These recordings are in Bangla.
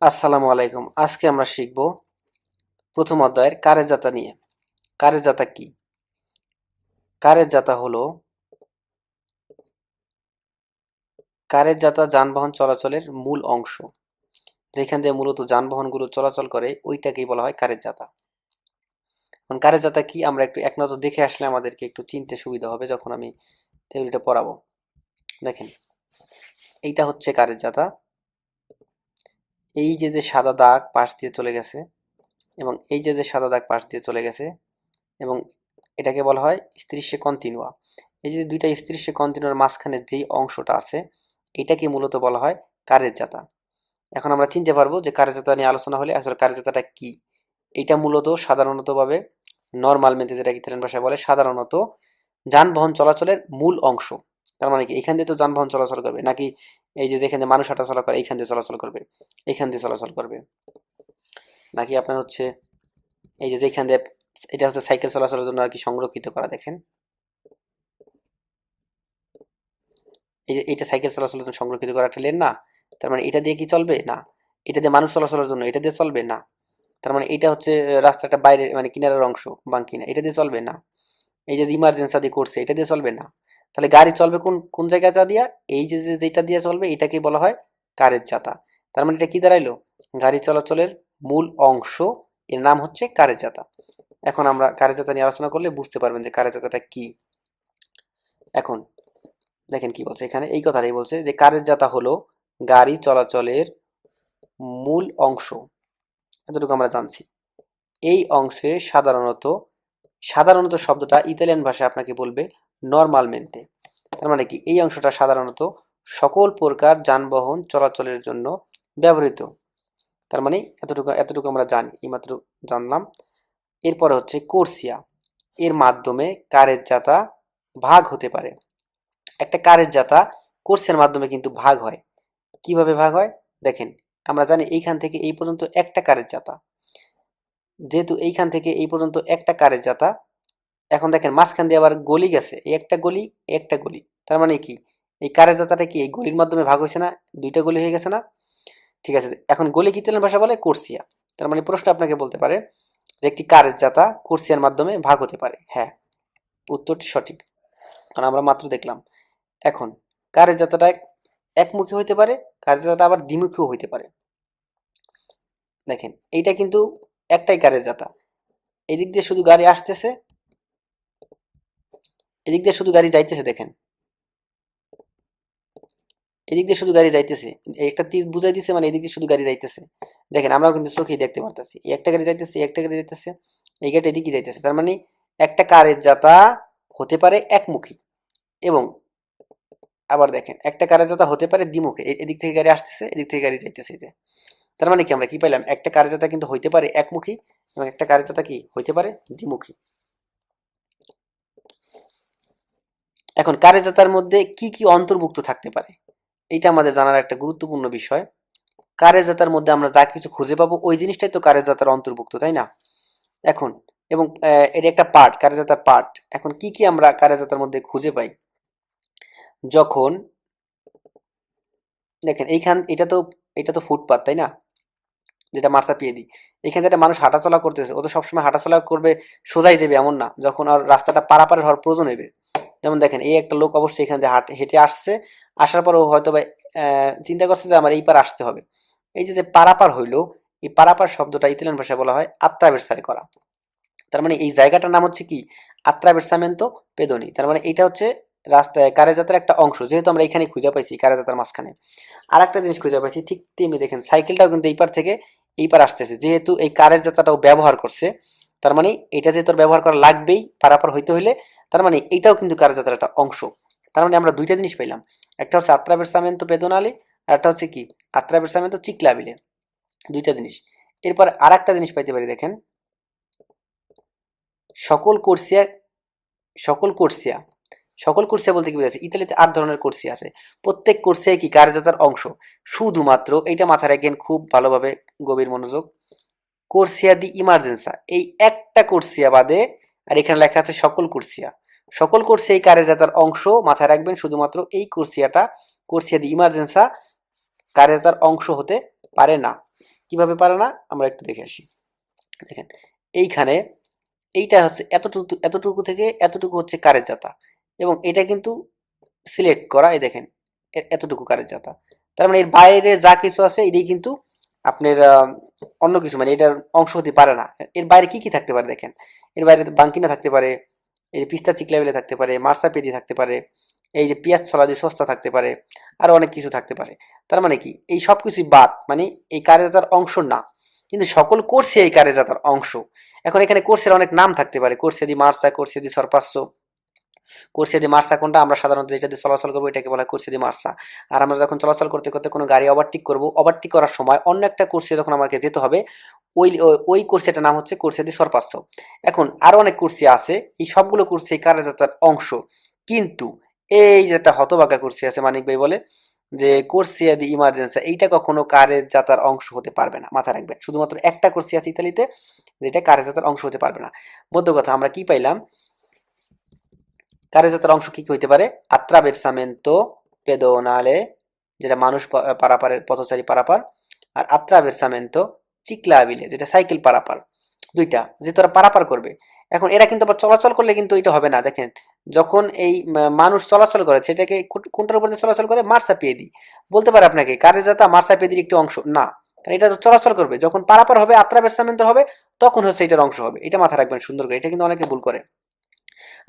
আসসালামু আলাইকুম। আজকে আমরা শিখব প্রথম অধ্যায়ের কারের জাতা নিয়ে। কারের জাতা কি? কারের জাতা হলো কারের জাতা যানবাহন চলাচলের মূল অংশ। যেখান দিয়ে মূলত যানবাহনগুলো চলাচল করে ওইটাকেই বলা হয় কারের জাতা। এখন কারের জাতা কি আমরা একটু এক নজর দেখে আসলে আমাদেরকে একটু চিনতে সুবিধা হবে যখন আমি থিওরিটা পড়াবো। দেখেন, এইটা হচ্ছে কারের জাতা। এই যে সাদা দাগ পাশ দিয়ে চলে গেছে এবং এই যে সাদা দাগ পাশ দিয়ে চলে গেছে এবং এটাকে বলা হয় স্ত্রীস্যে কন্টিনুয়া। এই যে দুইটা স্ত্রীস্যে কন্টিনুয়ার মাঝখানে যেই অংশটা আছে এটাকে মূলত বলা হয় কারের জাতা। এখন আমরা চিনতে পারবো যে কারের জাতা নিয়ে আলোচনা হলে আসলে কারের জাতাটা কি। এটা মূলত সাধারণতভাবে নর্মাল মেথে যেটা ইতালিয়ান ভাষায় বলে সাধারণত যানবাহন চলাচলের মূল অংশ। তার মানে কি এখান দিয়ে তো যানবাহন চলাচল করবে নাকি এই যে যেখানে মানুষ হাঁটাচলা করে এইখান দিয়ে চলাচল করবে, এইখান দিয়ে চলাচল করবে নাকি আপনার হচ্ছে এই যে যেখান দিয়ে এটা হচ্ছে সাইকেল চলাচলের জন্য আর কি সংরক্ষিত করা। দেখেন এই যে এটা সাইকেল চলাচলের জন্য সংরক্ষিত করা একটা লেন না, তার মানে এটা দিয়ে কি চলবে না, এটা দিয়ে মানুষ চলাচলের জন্য এটা দিয়ে চলবে না, তার মানে এটা হচ্ছে রাস্তাটা বাইরে মানে কিনারের অংশ বাঙ্কিনা এটা দিয়ে চলবে না। এই যে ইমার্জেন্সি দিয়ে করছে এটা দিয়ে চলবে না। তাহলে গাড়ি চলবে কোন কোন জায়গাটা দিয়া? এই যে যেটা দিয়ে চলবে এটাকে বলা হয় কারের জাতা। তার মানে এটা কি দাঁড়াইলো? গাড়ি চলাচলের মূল অংশ, এর নাম হচ্ছে কারের জাতা। এখন আমরা কারের জাতা নিয়ে আলোচনা করলে বুঝতে পারবেন যে কারের জাতাটা কি। এখন দেখেন কি বলছে এখানে, এই কথাটাই বলছে যে কারের জাতা হলো গাড়ি চলাচলের মূল অংশ। এতটুকু আমরা জানছি। এই অংশে সাধারণত সাধারণত শব্দটা ইতালিয়ান ভাষায় আপনাকে বলবে নরমালমেন্তে। তার মানে কি এই অংশটা সাধারণত সকল প্রকার যানবাহন চলাচলের জন্য ব্যবহৃত। তার মানে এতটুকু এতটুকু আমরা জানি, এইমাত্র জানলাম। এরপরে হচ্ছে কোর্সিয়া। এর মাধ্যমে কারের জাতা ভাগ হতে পারে। একটা কারের জাতা কোর্সের মাধ্যমে কিন্তু ভাগ হয়। কিভাবে ভাগ হয় দেখেন, আমরা জানি এইখান থেকে এই পর্যন্ত একটা কারের জাতা, যেহেতু এইখান থেকে এই পর্যন্ত একটা কারের জাতা, এখন দেখেন মাঝখান দিয়ে আবার গলি গেছে, এই একটা গলি এই একটা গলি, তার মানে কি এই কারের জাতাটা কি এই গলির মাধ্যমে ভাগ হয়েছে না, দুইটা গলি হয়ে গেছে না। ঠিক আছে, এখন গলি কি ইতালিয়ান ভাষা বলে কোর্সিয়া। তার মানে প্রশ্ন আপনাকে বলতে পারে যে একটি কারের জাতা কোর্সিয়ার মাধ্যমে ভাগ হতে পারে। হ্যাঁ, উত্তরটি সঠিক, কারণ আমরা মাত্র দেখলাম। এখন কারের যাত্রাটা একমুখী হইতে পারে, কারের যাত্রাটা আবার দ্বিমুখীও হইতে পারে। দেখেন এইটা কিন্তু একটাই কারের যাত্রা, এদিক দিয়ে শুধু গাড়ি আসতেছে, এদিক দিয়ে শুধু গাড়ি যাইতেছে। দেখেন এদিক দিয়ে শুধু গাড়ি যাইতেছে, একটা তীর বুঝাই দিছে মানে এদিক দিয়ে শুধু গাড়ি যাইতেছে। দেখেন আমরাও কিন্তু চোখেই দেখতে পারতেছি এই একটা গাড়ি যাইতেছে একটা গাড়ি যাইতেছে, এই গাড়ি এদিকে যাইতেছে। তার মানে একটা কারের যাত্রা হতে পারে একমুখী, এবং আবার দেখেন একটা কারের যাত্রা হতে পারে দ্বিমুখী, এদিক থেকে গাড়ি আসতেছে এদিক থেকে গাড়ি যাইতেছে। যে তার মানে কি আমরা কি পাইলাম, একটা কারের যাত্রা কিন্তু হইতে পারে একমুখী এবং একটা কারের যাত্রা কি হইতে পারে দ্বিমুখী। এখন কারের যাত্রার মধ্যে কি কি অন্তর্ভুক্ত থাকতে পারে এটা আমাদের জানার একটা গুরুত্বপূর্ণ বিষয়। কারের যাত্রার মধ্যে আমরা যা কিছু খুঁজে পাবো ওই জিনিসটাই তো কারের যাত্রার অন্তর্ভুক্ত, তাই না? এখন এবং এর একটা পার্ট, কারের যাত্রার পার্ট। এখন কি কি আমরা কারের যাত্রার মধ্যে খুঁজে পাই? যখন দেখেন এইখান এটা তো ফুটপাত, তাই না? যেটা মার্সাপিয়েদি, এখানে যেটা মানুষ হাঁটাচলা করতেছে ও তো সবসময় হাঁটাচলা করবে সোজাই যাবে এমন না, যখন আর রাস্তাটা পারাপারের হওয়ার প্রয়োজন হবে। যেমন দেখেন এই একটা লোক অবশ্যই এখানে দিয়ে হেঁটে আসছে, আসার পর ও হয়তো বা চিন্তা করছে যে আমার এই পার আসতে হবে। এই যে যে পারাপার হইলো, এই পারাপার শব্দটা ইতালিয়ান ভাষায় বলা হয় আত্রাভেরসারে করা। তার মানে এই জায়গাটার নাম হচ্ছে কি আত্রাভেরসামেন্তো পেদোনি। তার মানে এটা হচ্ছে রাস্তায় কারে যাত্রার একটা অংশ, যেহেতু আমরা এখানে খুঁজে পাইছি কারে যাত্রার মাঝখানে। আর একটা জিনিস খুঁজে পাইছি ঠিক তেমনি দেখেন সাইকেলটাও কিন্তু এই পার থেকে এই পার আসতেছে, যেহেতু এই কারের যাত্রাটাও ব্যবহার করছে। তার মানে এটা যেহেতু ব্যবহার করা লাগবেই পারাপার হইতে হইলে, তার মানে এইটাও কিন্তু কারের যাত্রার একটা অংশ। তার মানে আমরা দুইটা জিনিস পাইলাম, একটা হচ্ছে আত্রাভেরসামেন্তো পেদোনালি আর একটা হচ্ছে কি আত্রাভেরসামেন্তো চিকলাবিলে, দুইটা জিনিস। এরপর আর একটা জিনিস পাইতে পারি, দেখেন সকল কোর্সিয়া। সকল কোর্সিয়া, সকল কোর্সিয়া বলতে কি বোঝাচ্ছে, ইতালিতে 8 ধরনের কোর্সিয়া আছে। প্রত্যেক কোর্সিয়া কি কার্যতার অংশ। শুধুমাত্র এইটা মাথায় রাখবেন খুব ভালোভাবে, গভীর মনোযোগ। কোর্সিয়া দি ইমার্জেন্সা এই একটা কোর্সিয়া বাদে, আর এখানে লেখা আছে সকল কোর্সিয়া। সকল কোর্সিয়া এই কার্যতার অংশ মাথায় রাখবেন, শুধুমাত্র এই কোর্সিয়াটা কোর্সিয়া দি ইমার্জেন্সা কার্যতার অংশ হতে পারে না। কিভাবে পারে না আমরা একটু দেখে আসি। দেখেন এইখানে এইটা হচ্ছে এতটুকু এতটুকু থেকে এতটুকু হচ্ছে কারের জাতা, এবং এটা কিন্তু সিলেক্ট করা, এই দেখেন এতটুকু কারের জাতা। তার মানে এর বাইরে যা কিছু আছে এটাই কিন্তু আপনার অন্য কিছু, মানে এটার অংশ হতে পারে না। এর বাইরে কি কি থাকতে পারে দেখেন, এর বাইরে বাঙ্কিনা থাকতে পারে, এই যে পিস্তা চিকলাবেলে থাকতে পারে, মার্সাপেদি থাকতে পারে, এই যে পেঁয়াজ ছলাদি সস্তা থাকতে পারে, আরো অনেক কিছু থাকতে পারে। তার মানে কি এই সব কিছুই বাদ, মানে এই কারেজাতার অংশ না, কিন্তু সকল কোর্সে এই কারেজাতার অংশ। এখন এখানে কোর্সের অনেক নাম থাকতে পারে, কোর্সেদি মার্সা, কোর্সেদি সরপাস্য, কোর্সেদি মার্সা কোনটা, আমরা সাধারণত যেটা দিয়ে চলাচল করবো এটাকে বলা হয় কোর্সেদি মার্সা। আর আমরা যখন চলাচল করতে করতে কোনো গাড়ি ওভারটেক করবো, ওভারটেক করার সময় অন্য একটা কোর্সে যখন আমাকে যেতে হবে, ওই ওই কোর্সেটার নাম হচ্ছে কোর্সেদি সরপাস্য। এখন আরো অনেক কোর্সি আছে, এই সবগুলো কোর্সে কারেজাতার অংশ, কিন্তু এই যে একটা হতবাকা কোর্সি আছে, মানিক ভাই বলে যে কোর্সিয়া দি ইমার্জেন্সি, এইটা কখনো কারের জাতার অংশ হতে পারবে না, মাথায় রাখবেন। শুধুমাত্র একটা কোর্সি আছে ইতালিতে যেটা কারের জাতার অংশ হতে পারবে না। মধ্য কথা আমরা কি পাইলাম, কারেজাতার অংশ কি কি হইতে পারে, আত্রাভেরসামেন্তো পেদোনালে, যেটা মানুষ পারাপারের পথচারী পারাপার, আর আত্রাভেরসামেন্তো চিকলাবিলে, যেটা সাইকেল পারাপার। দুইটা যে তোরা পারাপার করবে। এখন এরা কিন্তু আবার চলাচল করলে কিন্তু এটা হবে না, দেখেন যখন এই মানুষ চলাচল করে সেটাকে কোনটার উপর দিয়ে চলাচল করে, মার্সাপিয়েদি। বলতে পারে আপনাকে কারেজাতা মার্সাপিয়েদির একটি অংশ না, কারণ এটা তো চলাচল করবে, যখন পারাপার হবে আত্রাভেরসামেন্তো হবে তখন হচ্ছে এটার অংশ হবে। এটা মাথায় রাখবেন সুন্দর করে, এটা কিন্তু অনেকে ভুল করে।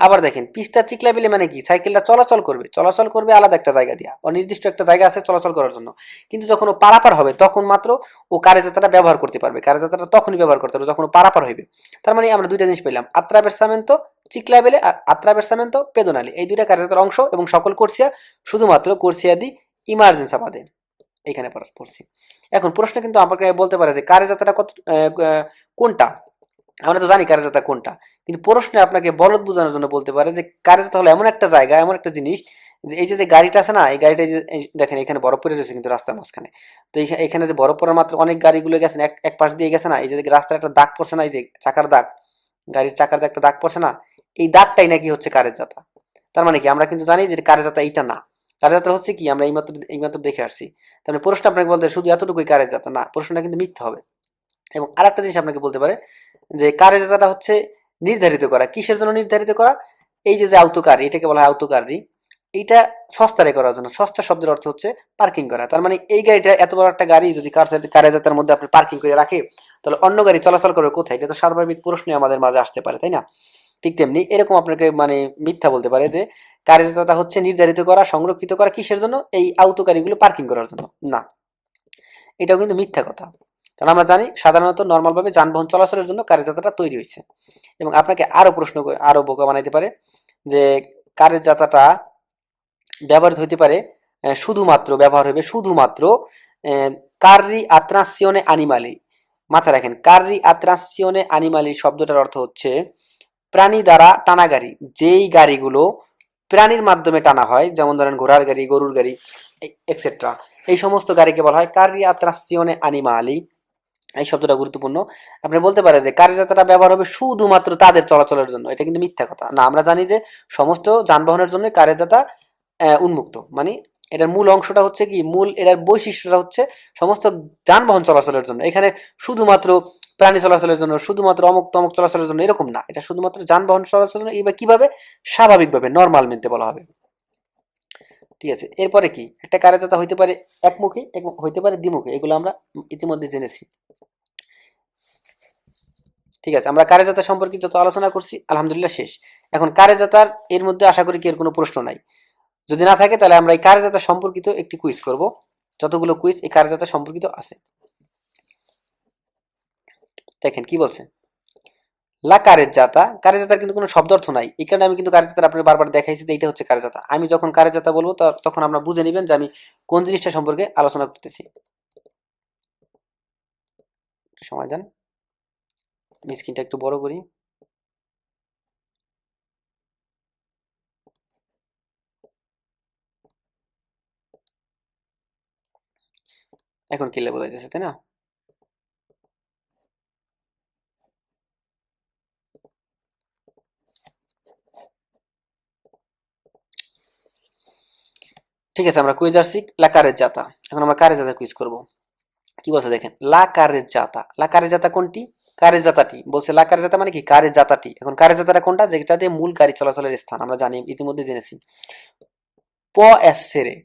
আবার দেখেন পিস্তা চিকলাবিলে মানে কি, সাইকেলটা চলাচল করবে, চলাচল করবে আলাদা একটা জায়গা দিয়া, অনির্দিষ্ট একটা জায়গা আছে চলাচল করার জন্য, কিন্তু যখন ও পারাপার হবে তখন মাত্র ও কারেজাতাটা ব্যবহার করতে পারবে, কারেজাতাটা তখনই ব্যবহার করতে পারবে যখন ও পারাপার হইবে। তার মানে আমরা দুইটা জিনিস পেলাম, আত্রাভেরসামেন্তো চিকলাবিলে আর আত্রাভেরসামেন্তো পেদোনালি, এই দুইটা কারেজাতার অংশ এবং সকল কোর্সিয়া, শুধুমাত্র কোর্সিয়া দি ইমার্জেন্সা বাদে এখানে পড়ছি। এখন প্রশ্ন কিন্তু আমাকে বলতে পারে যে কারেজাতাটা কত কোনটা, আমরা তো জানি কারেজাতা কোনটা, কিন্তু প্রশ্নে আপনাকে বলদ বোঝানোর জন্য বলতে পারে যে কারেজাতা হলো এমন একটা জায়গা, এমন একটা জিনিস, যে এই যে গাড়িটা আছে না, এই গাড়িটা যে দেখেন এখানে বরফ পড়ে রয়েছে কিন্তু রাস্তার মাঝখানে, তো এখানে যে বরফ পড়ার মাত্র অনেক গাড়িগুলো গেছেন এক এক পাশ দিয়ে গেছে না, এই যে রাস্তার একটা দাগ পড়ছে না, এই যে চাকার দাগ, গাড়ির চাকার যে একটা দাগ পড়ছে না, এই দাগটাই নাকি হচ্ছে কারেজাতা। তার মানে কি আমরা কিন্তু জানি যে কারেজাতা এইটা না, কারেজাতা হচ্ছে কি আমরা এইমাত্র দেখে আসছি। তাহলে প্রশ্ন আপনাকে বলতে শুধু এতটুকুই কারেজাতা না, প্রশ্নটা কিন্তু মিথ্যা হবে। এবং আরেকটা জিনিস আপনাকে বলতে পারে যে কার্যধারাটা হচ্ছে নির্ধারিত করা, কিসের জন্য নির্ধারিত করা, এই যে যে আওতকারী, এটাকে বলা হয় আওতকারী, এইটা সস্তারে করার জন্য। সস্তা শব্দের অর্থ হচ্ছে পার্কিং করা। তার মানে এই গাড়িটা, এত বড় একটা গাড়ি যদি কার্যজাতার মধ্যে আপনি পার্কিং করে রাখে, তাহলে অন্য গাড়ি চলাচল করবে কোথায়, এটা তো স্বাভাবিক প্রশ্নই আমাদের মাঝে আসতে পারে, তাই না? ঠিক তেমনি এরকম আপনাকে মানে মিথ্যা বলতে পারে যে কার্যজাতটা হচ্ছে নির্ধারিত করা, সংরক্ষিত করা, কিসের জন্য, এই আওতকারীগুলো পার্কিং করার জন্য না, এটাও কিন্তু মিথ্যা কথা। কারণ আমরা জানি সাধারণত নর্মাল ভাবে যানবাহন চলাচলের জন্য কারের যাত্রাটা তৈরি হয়েছে। এবং আপনাকে আরো প্রশ্ন আরো বোকা বানাইতে পারে যে কারের যাত্রাটা ব্যবহৃত হইতে পারে, শুধুমাত্র ব্যবহার হবে শুধুমাত্র কার্রি আত্রাসিওনে আনিমালি। মাথায় রাখেন, কার্রি আত্রাসিওনে আনিমালি শব্দটার অর্থ হচ্ছে প্রাণী দ্বারা টানা গাড়ি, যেই গাড়িগুলো প্রাণীর মাধ্যমে টানা হয়, যেমন ধরেন ঘোড়ার গাড়ি, গরুর গাড়ি, এক্সেট্রা, এই সমস্ত গাড়িকে বলা হয় কার্রি আত্রাসিওনে আনিমালি। এই শব্দটা গুরুত্বপূর্ণ। আপনি বলতে পারেন যে কার্যযাত্রাটা ব্যবহার হবে শুধুমাত্র তাদের চলাচলের জন্য, এটা কিন্তু মিথ্যা কথা না। আমরা জানি যে সমস্ত যানবাহনের জন্য কার্যযাত্রা উন্মুক্ত, মানে এটার মূল অংশটা হচ্ছে কি, মূল এটার বৈশিষ্ট্যটা হচ্ছে সমস্ত যানবাহন চলাচলের জন্য। এখানে শুধুমাত্র প্রাণী চলাচলের জন্য, শুধুমাত্র অমুক তমুক চলাচলের জন্য এরকম না, এটা শুধুমাত্র যানবাহন চলাচলের জন্য। এইবার কিভাবে, স্বাভাবিকভাবে নর্মাল মেনতে বলা হবে। ঠিক আছে, এরপরে কি, একটা কার্যযাত্রা হইতে পারে একমুখী, হইতে পারে দ্বিমুখী, এগুলো আমরা ইতিমধ্যে জেনেছি। ঠিক আছে, আমরা কারেজাতা সম্পর্কে যত আলোচনা করছি আলহামদুলিল্লাহ শেষ। এখন কারেজাতার এর মধ্যে আশা করি কি এর কোনো প্রশ্ন নাই, যদি না থাকে তাহলে আমরা এই কারেজাতা সম্পর্কিত একটি কুইজ করব। যতগুলো কুইজ এই কারেজাতা সম্পর্কিত আছে, দেখেন কি বলছে। লা কারেজাতা, কারেজাতার কিন্তু কোনো শব্দ অর্থ নাই, এই কারণে আমি কিন্তু কারেজাতার আপনি বারবার দেখাইছি যে এটা হচ্ছে কারেজাতা। আমি যখন কারেজাতা বলবো তখন আমরা বুঝে নেবেন যে আমি কোন জিনিসটা সম্পর্কে আলোচনা করতেছি। সময় দেন, আমি স্ক্রিনটা একটু বড় করি। এখন কিলে বোঝাইতেছে তাই না? ঠিক আছে, আমরা কুইজ আসছি লা কারেজাতা, এখন আমরা কারেজাতা কুইজ করব। কি বলছে দেখেন, লা কারের জাতা, লা কারের জাতা কোনটি, কারের জাতাটি বলছে, লা কারের জাতা মানে কি কারের জাতাটি। এখন কারের জাতাটা কোনটা, যেটা দিয়ে মূল গাড়ি চলাচলের স্থান, আমরা জানি ইতিমধ্যে জেনেছি। প এসেরে,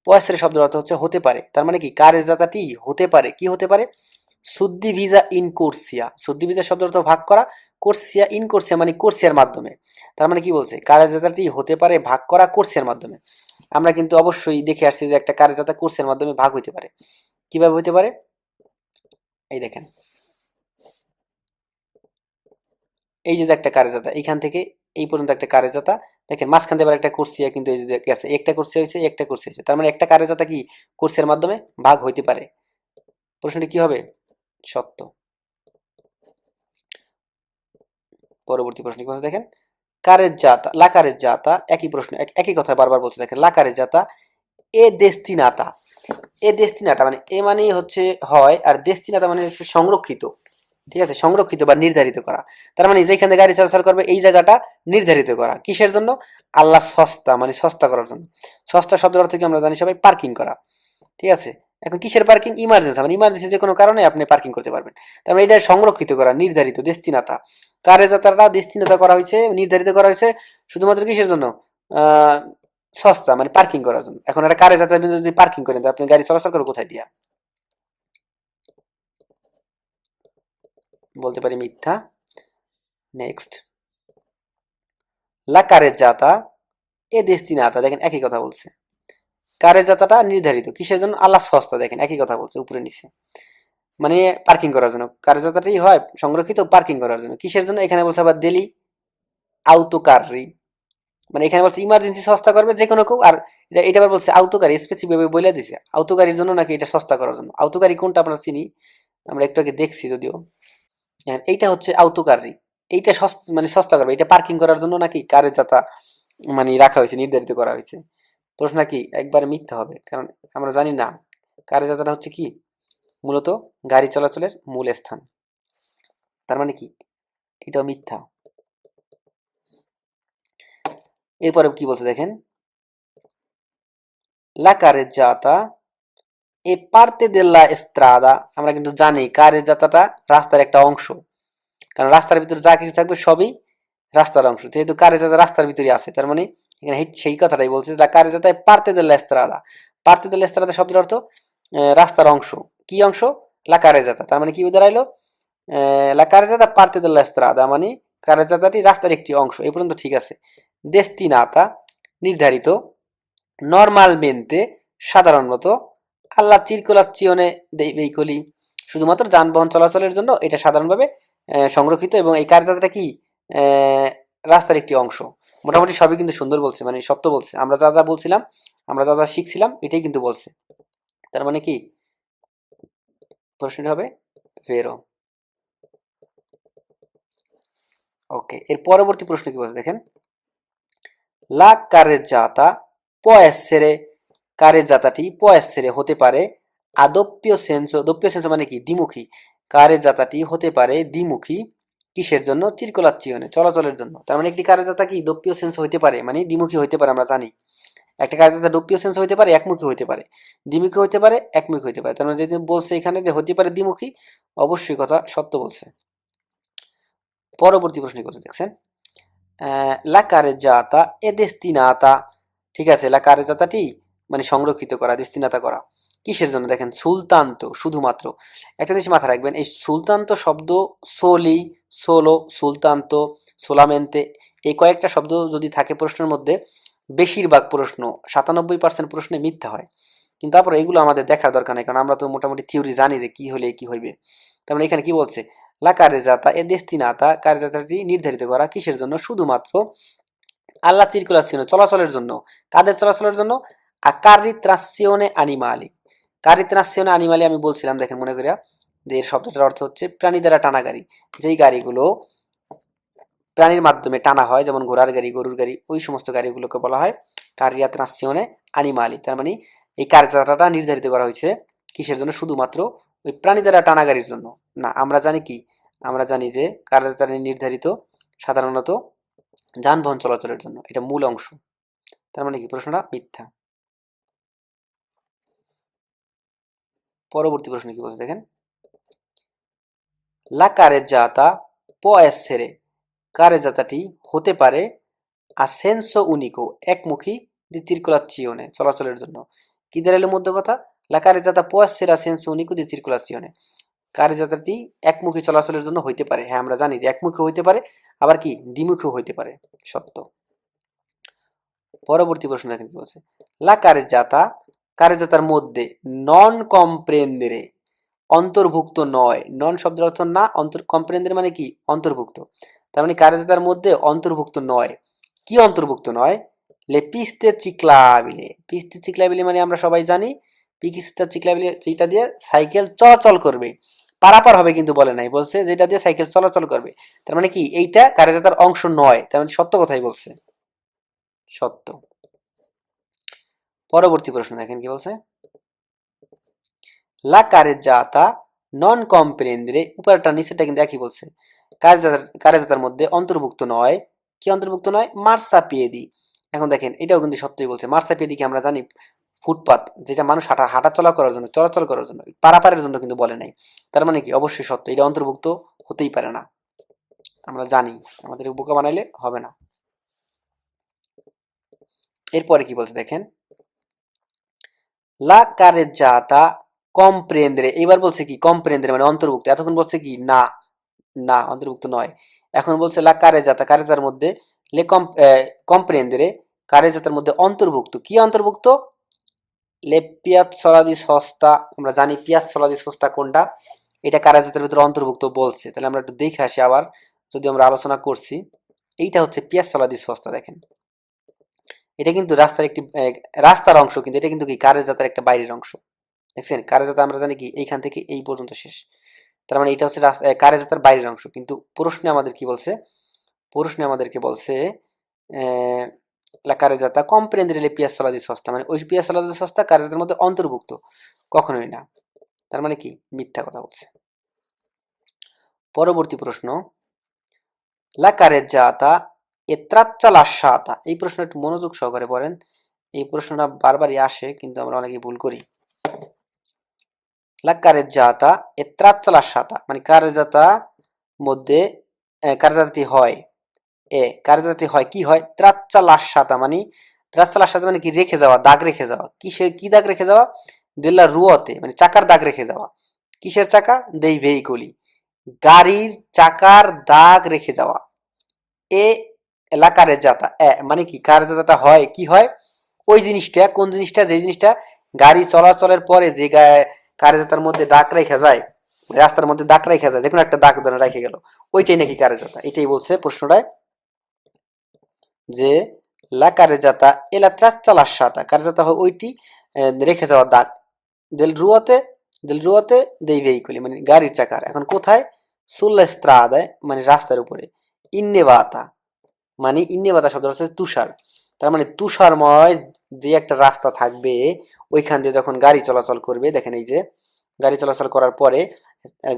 প এসেরে শব্দের অর্থ হচ্ছে হতে পারে, তার মানে কি কারের জাতাটি হতে পারে, কি হতে পারে, সুদ্দি ভিজা ইন কোর্সিয়া, সুদ্দি ভিজা শব্দের অর্থ ভাগ করা, কোর্সিয়া ইন কোর্সিয়া মানে কোর্সিয়ার মাধ্যমে। তার মানে কি বলছে, কারের জাতাটি হতে পারে ভাগ করা কোর্সিয়ার মাধ্যমে। আমরা কিন্তু অবশ্যই দেখে আসছি যে একটা কারের জাতা কোর্সিয়ার মাধ্যমে ভাগ হইতে পারে। কিভাবে হতে পারে, এই দেখেন, এই যে একটা কারের জাতা, এইখান থেকে এই পর্যন্ত একটা কারের জাতা, দেখেন মাঝখান থেকে আবার একটা কুরসিয়া কিন্তু এই যে গেছে, একটা কুরসিয়া হয়েছে, একটা কুরসিয়া হয়েছে, তার মানে একটা কারের জাতা কি কুরসিয়ার মাধ্যমে ভাগ হইতে পারে। প্রশ্নটি কি হবে, সত্য। পরবর্তী প্রশ্ন কি বলছে দেখেন, কারের জাতা, লাকারের জাতা, একই প্রশ্ন একই কথা বারবার বলছে, দেখেন লাকারের জাতা এ দেস্তিনাতা, এ দেস্তিনাটা মানে এ মানে হচ্ছে হয়, আর দেস্তিনাতা মানে হচ্ছে সংরক্ষিত, ঠিক আছে, সংরক্ষিত বা নির্ধারিত করা। তার মানে যেখানে গাড়ি চলাচল করবে এই জায়গাটা নির্ধারিত করা, কিসের জন্য, আল্লাহ সস্তা মানে সস্তা করার জন্য। সস্তা শব্দের অর্থ কি আমরা জানি সবাই, পার্কিং করা, ঠিক আছে। এখন কিসের পার্কিং, ইমার্জেন্সি, মানে ইমার্জেন্সি যে কোনো কারণে আপনি পার্কিং করতে পারবেন। তার মানে এটা সংরক্ষিত করা, নির্ধারিত, দেস্তিনাতা, কারে যাত্রাটা দেস্তিনাতা করা হয়েছে, নির্ধারিত করা হয়েছে শুধুমাত্র কিসের জন্য, আহ সস্তা মানে পার্কিং করার জন্য। এখন একটা কারে যাত্রা যদি পার্কিং করেন, আপনি গাড়ি চলাচল করবে কোথায় দিয়া, বলতে পারি মিথ্যা। নেক্সট, লা কারেজ্জাতা এ দেস্তিনাতা, দেখেন একই কথা বলছে, কারেজ্জাতাটা নির্ধারিত কিসের জন্য, আল্লাহ সস্তা, দেখেন একই কথা বলছে উপরে নিচে, মানে পার্কিং করার জন্য। কারেজ্জাতাটাই হয় সংরক্ষিত পার্কিং করার জন্য, কিসের জন্য, এখানে বলছে আবার দেলি আউতোকাররি, মানে এখানে বলছে ইমার্জেন্সি সস্তা করবে যে কোনো কেউ, আর এটা আবার বলছে আউতোকারি, স্পেসিফিক ভাবে বলে দিছে আউতোকারির জন্য নাকি এটা সস্তা করার জন্য। আউতোকারি কোনটা আমরা চিনি, আমরা একটু আগে দেখছি যদিও। এইটা হচ্ছে আউতোকাররি, এইটা মানে সস্তা করবে, এটা পার্কিং করার জন্য নাকি কারের যাতা মানে রাখা হয়েছে, নির্ধারিত করা হয়েছে। প্রশ্ন কি একবারে মিথ্যা হবে, কারণ আমরা জানি না কারের যাত্রাটা হচ্ছে কি মূলত গাড়ি চলাচলের মূল স্থান, তার মানে কি এটাও মিথ্যা। এরপরে কি বলছে দেখেন, লা কারেজ্জাতা এ পার্তে দেল্লা এস্ত্রাদা, আমরা কিন্তু জানি কারের যাত্রাটা রাস্তার একটা অংশ, কারণ রাস্তার ভিতরে যা কিছু থাকবে সবই রাস্তার অংশ, যেহেতু কারের যাত্রা রাস্তার ভিতরে আছে, তার মানে এখানে সেই কথাটাই বলছে, কারের যাত্রায় পার্তে দেল্লা এস্ত্রাদা, পার্তে দেল্লা এস্ত্রাদা শব্দের অর্থ রাস্তার অংশ, কি অংশ, লা কারেজাতা, তার মানে কি দাঁড়াইলো, লা কারেজাতা পার্তে দেল্লা এস্ত্রাদা মানে কারেজাতাটি রাস্তার একটি অংশ। এই পর্যন্ত ঠিক আছে। দেস্তিনাতা নির্ধারিত, নর্মালমেন্তে সাধারণত, আল্লা চিরকুলাচিওনে দেই ভেহিকলি শুধুমাত্র যানবাহন চলাচলের জন্য এটা সাধারণভাবে সংরক্ষিত, এবং এই কারেজাতাটা কি আহ, রাস্তার একটি অংশ। মোটামুটি সবই কিন্তু সুন্দর বলছে, মানে সত্য বলছে, আমরা যা যা বলছিলাম, আমরা যা যা শিখছিলাম এটাই কিন্তু বলছে। তার মানে কি প্রশ্নটি হবে ভেরো। ওকে, এর পরবর্তী প্রশ্ন কি বলছে দেখেন, লা কারেজ্জাতা può essere, কারেজ্জাতাটি può essere হতে পারে, আদপ্য সেন্স, দপ্য সেন্স মানে কি দ্বিমুখী, কারেজ্জাতাটি হতে পারে দ্বিমুখী, কিসের জন্য, চিরকুলাচিওনে চলাচলের জন্য। তার মানে একটি কারেজ্জাতা কি দপ্য সেন্স হইতে পারে, মানে দ্বিমুখী হইতে পারে, আমরা জানি একটা কারেজ্জাতা দপ্য সেন্স হইতে পারে, একমুখী হইতে পারে, দ্বিমুখী হইতে পারে, একমুখী হইতে পারে। তার মানে যদি বলছে এখানে যে হতে পারে দ্বিমুখী, অবশ্যই কথা সত্য বলছে। পরবর্তী প্রশ্ন কি বলছে দেখছেন, লা কারেজ্জাতা এ দেস্তিনাতা, ঠিক আছে, লা কারেজ্জাতাটি মানে সংরক্ষিত করা, দেস্তিনাতা করা, কিসের জন্য, দেখেন সুলতান্ত, শুধুমাত্র। একটা জিনিস মাথায় রাখবেন, এই সুলতান্ত শব্দ, সোলি, সোলো, সুলতান্ত, সোলামেন্তে, এই কয়েকটা শব্দ যদি থাকে প্রশ্নের মধ্যে, বেশিরভাগ প্রশ্ন 97% প্রশ্নে মিথ্যা হয়। কিন্তু তারপরে এগুলো আমাদের দেখার দরকার নেই, কারণ আমরা তো মোটামুটি থিওরি জানি যে কি হলে কি হইবে। তার মানে এখানে কি বলছে, লা কারেজাতা এ দেস্তিনাতা, কারেজাতাটি নির্ধারিত করা কিসের জন্য, শুধুমাত্র আল্লা চিরকুলাসিওনে চলাচলের জন্য, কাদের চলাচলের জন্য, আকারিত্রাসিওনে আনিমালি, কারিত্রাসিওনে আনিমালি আমি বলছিলাম, দেখেন মনে করিয়া যে এর শব্দটার অর্থ হচ্ছে প্রাণী দ্বারা টানা গাড়ি, যেই গাড়িগুলো প্রাণীর মাধ্যমে টানা হয়, যেমন ঘোড়ার গাড়ি, গরুর গাড়ি, ওই সমস্ত গাড়িগুলোকে বলা হয় কারিয়াত্রাসিওনে আনিমালি। তার মানে এই কার্যটাটা নির্ধারিত করা হয়েছে কিসের জন্য, শুধুমাত্র ওই প্রাণী দ্বারা টানা গাড়ির জন্য না। আমরা জানি কি, আমরা জানি যে কার্যটা নির্ধারিত সাধারণত যানবাহন চলাচলের জন্য, এটা মূল অংশ। তার মানে কি প্রশ্নটা মিথ্যা। পরবর্তী প্রশ্ন কি বলছে দেখেন, লা কারেজ্জাতা può essere, কারেজ্জাতাটি হতে পারে a senso unico, একমুখী di circolazione, চলাচলের জন্য। কি দাঁড়ালো মধ্য কথা, la carezzata può essere a senso unico di circolazione, কারেজাতাটি একমুখী চলাচলের জন্য হইতে পারে। হ্যাঁ আমরা জানি যে একমুখী হইতে পারে, আবার কি দ্বিমুখীও হইতে পারে, সত্য। পরবর্তী প্রশ্ন দেখেন কি বলছে, লা কারেজাতা, কারেজাতার মধ্যে নন কম্প্রেন্দেরে, অন্তর্ভুক্ত নয়। নন শব্দের অর্থ না, কম্প্রেন্দের মানে কি অন্তর্ভুক্ত, তার মানে কারেজাতার মধ্যে অন্তর্ভুক্ত নয়। কি অন্তর্ভুক্ত নয়, লে পিস্তে চিক্লাবিলে, পিস্তে চিক্লাবিলে মানে আমরা সবাই জানি পিস্তা চিক্লাবিলে যেটা দিয়ে সাইকেল চলাচল করবে, পারাপার হবে কিন্তু বলে নাই, বলছে যেটা দিয়ে সাইকেল চলাচল করবে, তার মানে কি এইটা কারেজাতার অংশ নয়, তার মানে সত্য কথাই বলছে, সত্য। পরবর্তী প্রশ্ন দেখেন কি বলছে, লা কারেজাতা নন কম্প্রেন্দ্রে, উপরটা নিচেরটা কিন্তু একই বলছে, কারেজাতার মধ্যে অন্তর্ভুক্ত নয়। কি অন্তর্ভুক্ত নয়, মার্সাপিয়েদি। এখন দেখেন এটাও কিন্তু সত্যই বলছে, মার্সাপিয়েদি কি আমরা জানি ফুটপাত, যেটা মানুষ হাঁটাচলা করার জন্য, চলাচল করার জন্য, পারাপারের জন্য কিন্তু বলে নাই, তার মানে কি অবশ্যই সত্য, এটা অন্তর্ভুক্ত হতেই পারে না, আমরা জানি, আমাদের বোকা বানাইলে হবে না। এরপরে কি বলছে দেখেন, লা কারেজাতা কম্প্রেন্দ্রে, এবার বলছে কি কম্প্রেন্দ্রে মানে অন্তর্ভুক্ত, এতক্ষণ বলছে কি না, না অন্তর্ভুক্ত নয়, এখন বলছে লা কারেজাতা, কারেজার মধ্যে লে কম্প্রেন্দ্রে, কারেজাতার মধ্যে অন্তর্ভুক্ত। কি অন্তর্ভুক্ত, লে পিয়াজ্জলা দি সোস্তা, আমরা জানি পিয়াজ্জলা দি সোস্তা কোনটা, এটা কারেজাতার ভিতরে অন্তর্ভুক্ত বলছে, তাহলে আমরা একটু দেখে আসি আবার, যদি আমরা আলোচনা করছি, এইটা হচ্ছে পিয়াজ্জলা দি সোস্তা। দেখেন এটা কিন্তু রাস্তার একটি রাস্তার অংশ, কিন্তু এটা কিন্তু কি কারেজাতার একটা বাইরের অংশ, দেখছেন কারেজাতা আমরা জানি কি এইখান থেকে এই পর্যন্ত শেষ, তার মানে এটা হচ্ছে কারেজাতার বাইরের অংশ, কিন্তু প্রশ্নে আমাদের কি বলছে, প্রশ্নে আমাদেরকে বলছে লা কারেজাতা কম্প্রেন্ডere le piazzola di sosta, মানে ওই পিয়াজোলা দি সোস্তা কারেজাতার মধ্যে অন্তর্ভুক্ত, কখনোই না, তার মানে কি মিথ্যা কথা বলছে। পরবর্তী প্রশ্ন, লা কারেজাতা e traccia lasciata, এই প্রশ্নটা একটু মনোযোগ সহকারে পড়েন, এই প্রশ্নটা বারবারই আসে কিন্তু আমরা অনেকেই ভুল করি। লা কারেজাতা e traccia lasciata মানে কারেজাতা মধ্যে কারেজাতি হয়, কারেজাতি হয় কি হয়, ত্রাচ্চা লাস্যাতা মানে, ত্রাচ্চা লাস্যাতা মানে কি রেখে যাওয়া, দাগ রেখে যাওয়া, কিসের কি দাগ রেখে যাওয়া, দেল্লা রুয়াতে মানে চাকার দাগ রেখে যাওয়া, কিসের চাকা, দেই ভেহিকলি, গাড়ির চাকার দাগ রেখে যাওয়া। এ এলাকারে যাতা মানে কি কারেজাতাটা হয় কি হয়, ওই জিনিসটা, কোন জিনিসটা, যে জিনিসটা গাড়ি চলাচলের পরে যে কারেজাতার মধ্যে দাগ রেখে যায়, রাস্তার মধ্যে দাগ রেখে যায়, যে কোনো একটা দাগ ধরে রেখে গেল, ওইটাই নাকি কারেজাতা, এটাই বলছে প্রশ্নটায়, যে লা কারেজাতা এলা ত্রাচ্চা লাস্যাতা, কারেজাতা হয় ওইটি রেখে যাওয়া দাগ, দেল রুয়াতে দেই ভেহিকলি মানে গাড়ির চাকার, এখন কোথায়, সুল্লা স্ত্রাদায় মানে রাস্তার উপরে, ইন্নেবাতা মানে ইন্নেবাতা শব্দ হচ্ছে তুষার, তার মানে তুষারময় যে একটা রাস্তা থাকবে, ওইখান দিয়ে যখন গাড়ি চলাচল করবে, দেখেন এই যে গাড়ি চলাচল করার পরে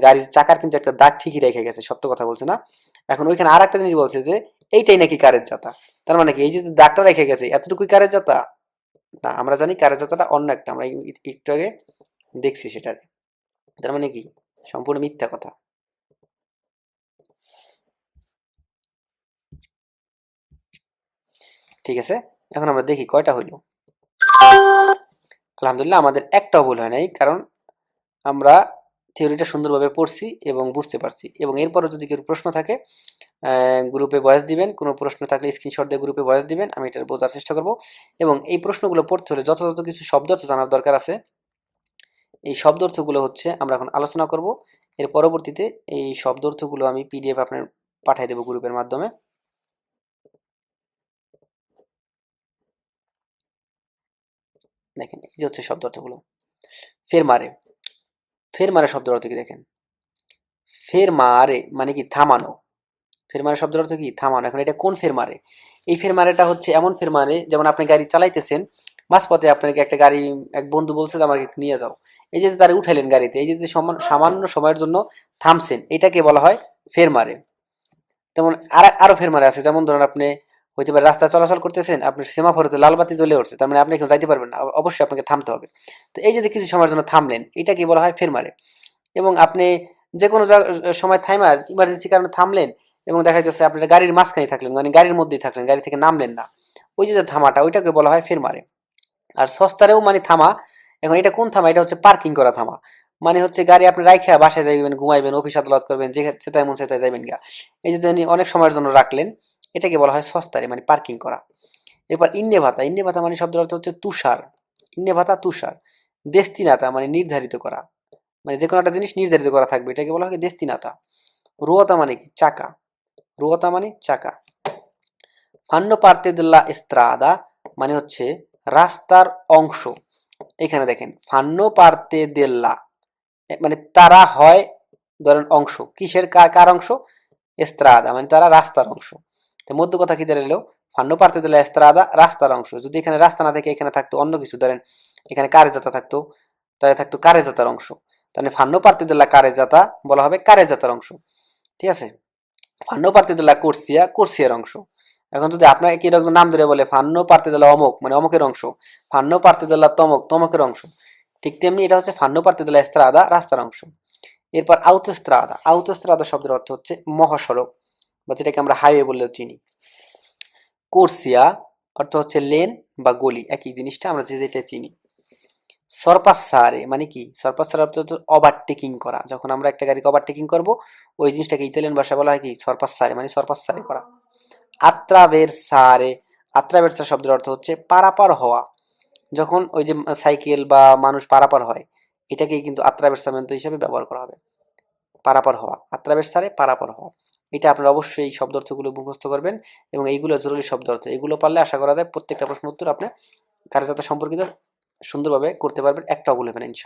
গাড়ির চাকার কিন্তু একটা দাগ ঠিকই রেখে গেছে, সত্য কথা বলছে না। এখন ওইখানে আর একটা জিনিস বলছে যে এইটাই নাকি কারের যাতা, তার মানে কি এই যে দাগটা রেখে গেছে এতটুকুই কারের যাতা, না আমরা জানি কারের যাতাটা অন্য একটা, আমরা একটু আগে দেখছি সেটার, তার মানে কি সম্পূর্ণ মিথ্যা কথা। ঠিক আছে, এখন আমরা দেখি কয়টা হইল। আলহামদুলিল্লাহ আমাদের একটাও ভুল হয় নাই, কারণ আমরা থিওরিটা সুন্দরভাবে পড়ছি এবং বুঝতে পারছি, এবং এরপরও যদি কেউ প্রশ্ন থাকে গ্রুপে ভয়েস দিবেন, কোনো প্রশ্ন থাকলে স্ক্রিনশট দিয়ে গ্রুপে ভয়েস দিবেন, আমি এটা বোঝার চেষ্টা করব। এবং এই প্রশ্নগুলো পড়তে হলে যথাযথ কিছু শব্দ অর্থ জানার দরকার আছে, এই শব্দ অর্থগুলো হচ্ছে আমরা এখন আলোচনা করব, এর পরবর্তীতে এই শব্দ অর্থগুলো আমি পিডিএফ আপনার পাঠিয়ে দেবো গ্রুপের মাধ্যমে। দেখেন এই যে হচ্ছে শব্দ অর্থগুলো, ফেরমারে, ফেরমারে শব্দের অর্থ কি দেখেন, ফেরমারে মানে কি থামানো, ফেরমারে শব্দের অর্থ কি থামানো। এখন এটা কোন ফেরমারে, এই ফেরমারেটা হচ্ছে এমন ফেরমারে, যেমন আপনি গাড়ি চালাইতেছেন, মাঝপথে আপনাকে একটা গাড়ি এক বন্ধু বলছে যে আমাকে নিয়ে যাও, এই যে তারা উঠাইলেন গাড়িতে, এই যে সামান্য সময়ের জন্য থামছেন, এটাকে বলা হয় ফেরমারে। তেমন আরো ফেরমারে আছে, যেমন ধরেন আপনি হইতে পারে রাস্তায় চলাচল করতেছেন, আপনার সেমাফোরেতে লাল বাতি জ্বলে উঠছে, তার মানে আপনি এখন যাইতে পারবেন না, অবশ্যই আপনাকে থামতে হবে। তো এই যে কিছু সময়ের জন্য থামলেন, এটা কি বলা হয় ফের মারে। এবং আপনি যে কোনো সময় থাইমা ইমার্জেন্সি কারণে থামলেন এবং দেখা যাচ্ছে আপনার গাড়ির মাঝখানে থাকলেন, মানে গাড়ির মধ্যেই থাকলেন, গাড়ি থেকে নামলেন না, ওই যে থামাটা, ওইটাকে বলা হয় ফের মারে। আর সস্তারেও মানে থামা, এখন এটা কোন থামা, এটা হচ্ছে পার্কিং করা থামা, মানে হচ্ছে গাড়ি আপনি রাইখা বাসায় যাইবেন, ঘুমাইবেন, অফিস আদালত করবেন, যে সেটাই মন সেটাই যাইবেন গা, এই যে অনেক সময়ের জন্য রাখলেন, এটাকে বলা হয় সস্তারে, মানে পার্কিং করা। এরপর ইন্নে ভাতা, ইন্নে ভাতা মানে শব্দের অর্থ হচ্ছে তুষার, ইন্নে ভাতা তুষার। দেস্তিনাতা মানে নির্ধারিত করা, মানে যে কোনো একটা জিনিস নির্ধারিত করা থাকবে, এটাকে বলা হয় দেস্তিনাতা। রুয়াতা মানে কি, চাকা, রুয়াতা মানে চাকা। ফান্নো পার্তে দেল্লা এস্ত্রাদা মানে হচ্ছে রাস্তার অংশ। এখানে দেখেন ফান্নো পার্তে দেল্লা মানে তারা হয়, ধরেন অংশ, কিসের, কার অংশ, এস্ত্রাদা মানে তারা রাস্তার অংশ। তো মধ্য কথা কি দাঁড়ালো, ফান্নো পার্তে দেল্লা এস্ত্রাদা রাস্তার অংশ। যদি এখানে রাস্তা না থেকে এখানে থাকতো অন্য কিছু, ধরেন এখানে কারেজাতা থাকতো, তাহলে থাকতো কারেজাতার অংশ। তাহলে ফান্নো পার্তে দেল্লা কারেজাতা বলা হবে কারেজাতার অংশ, ঠিক আছে। ফান্নো পার্তে দেল্লা কোর্সিয়া কোর্সিয়ার অংশ। এখন যদি আপনাকে কি রকম নাম ধরে বলে ফান্নো পার্তে দেল্লা অমুক মানে অমুকের অংশ, ফান্নো পার্তে দেল্লা তমক তমকের অংশ, ঠিক তেমনি এটা হচ্ছে ফান্নো পার্তে দেল্লা এস্ত্রাদা রাস্তার অংশ। এরপর আউতোস্ত্রাদা, আউতোস্ত্রাদা শব্দের অর্থ হচ্ছে মহাসড়ক, বা যেটাকে আমরা হাইওয়ে বললেও চিনি। কোর্সিয়া অর্থ হচ্ছে লেন বা গলি, একই জিনিসটা আমরা যে যেটা চিনি। সরপাসারে মানে কি, সরপাসারে অর্থ হচ্ছে ওভারটেকিং করা, যখন আমরা একটা গাড়িকে ওভারটেকিং করব, ওই জিনিসটাকে ইতালিয়ান ভাষায় বলা হয় কি সরপাসারে, মানে সরপাসারে করা। আত্রাভেরসারে, আত্রাভেরসা শব্দের অর্থ হচ্ছে পারাপার হওয়া, যখন ওই যে সাইকেল বা মানুষ পারাপার হয়, এটাকেই কিন্তু আত্রাভেরসামেন্ট হিসেবে ব্যবহার করা হবে। পারাপার হওয়া, আত্রাভেরসারে পারাপার হওয়া। এটা আপনারা অবশ্যই এই শব্দ অর্থগুলো মুখস্থ করবেন, এবং এইগুলো জরুরি শব্দ অর্থ, এগুলো পারলে আশা করা যায় প্রত্যেকটা প্রশ্ন উত্তর আপনি কার্যত সম্পর্কিত সুন্দরভাবে করতে পারবেন, একটাও ভুল হবে না ইনশাআল্লাহ।